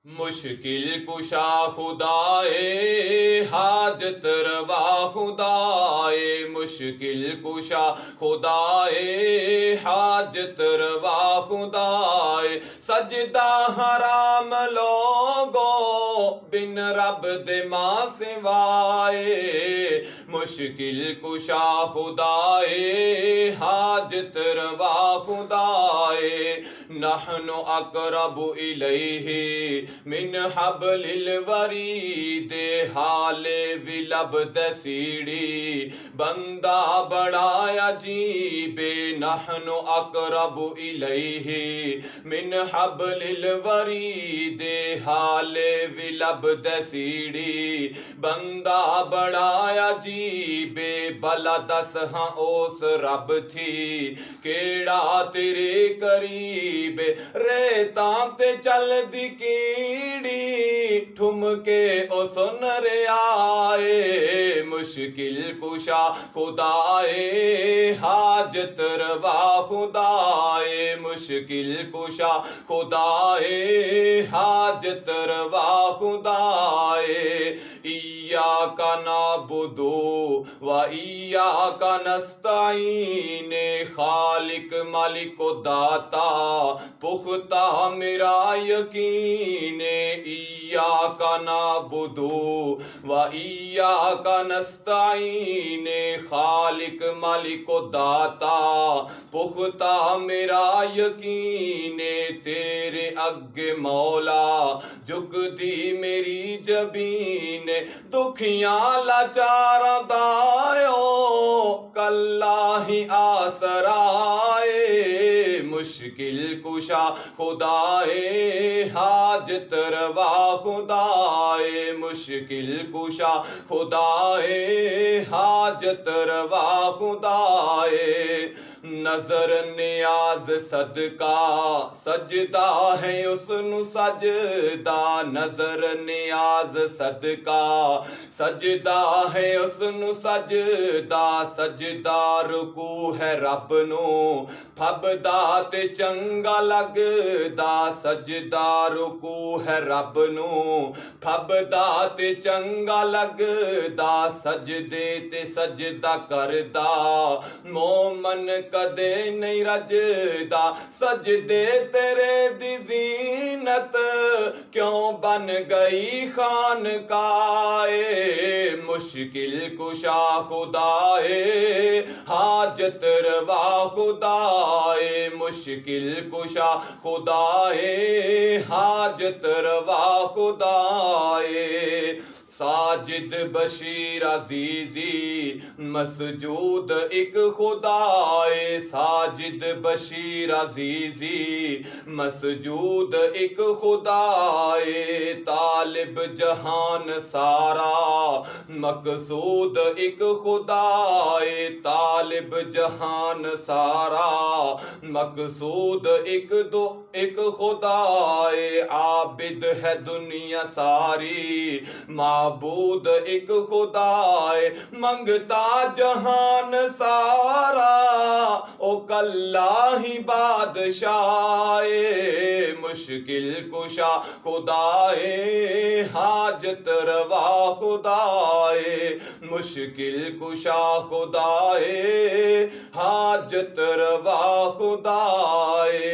मुश्किल कुशा खुदाए हाजत रवा खुदाए, मुश्किल कुशा खुदाए हाजत रवा खुदाए। सजदा हराम लोगो बिन रब दे मां सिवाए, मुश्किल कुशा खुदाए हाजत रवा खुदाए। नहनु अकरबु इलैहि मिन हबलिल वरीद, हाले विलब दसीड़ी बंदा बड़ा अजीबे। नहनु अकरबु इलैहि मिन हबलिल वरीद, हाले विलब दसीड़ी बंदा बड़ा अजीबे। भला दस हाँ ओस रब थी केड़ा तेरे करीब, रेतां ते चल दी कीड़ी ठुमके ओ सुन रे आए। मुश्किल कुशा खुदाए हाजत रवा खुदाए, मुश्किल कुशा खुदाए हाजत रवा खुदाए। इय्याका नअबुदु व इय्याका नस्तईन, खालिक मालिक दाता पुख्ता मेरा यकीन। इय्याका नअबुदु व इय्याका नस्तईन, खालिक मालिक दाता पुख्ता मेरा यकीन। तेरे अगे मौला झुकदी मेरी जबीन, दुखियां लाचारां दायो कल्ला ही आसराए। मुश्किल कुशा खुदाए हाजत रवा खुदाए, मुश्किल कुशा खुदाए हाजत रवा खुदाए। नजर नियाज सदका सजदा है उसनु सजदा, नजर नियाज सदका सजदा है उसनु सजदा। सजदा रुकू है रब नू फबदा ते चंगा लगदा, सजदा रुकू है रब नू फबदा ते चंगा लगदा। सजदे ते सजदा करदा मोमन कदे नहीं रजदा, सजदे तेरे दी ज़ीनत क्यों बन गई खानकाए। मुश्किल कुशा खुदाए हाजत रवा खुदाए, मुश्किल कुशा खुदाए हाजत रवा खुदाए। साजिद बशीर अजीजी मसजूद एक खुदाए, साजिद बशीर अजीजी मसजूद एक खुदाए। तालिब जहान सारा मकसूद एक खुदाए, तालिब जहान सारा मकसूद एक खुदाए। आबिद है दुनिया सारी माबूद एक खुदाए, मंगता जहान सारा ओ कल्ला ही बादशाए। मुश्किल कुशा खुदाए हाजत रवा खुदाए, मुश्किल कुशा खुदाए हाजत रवा खुदाए।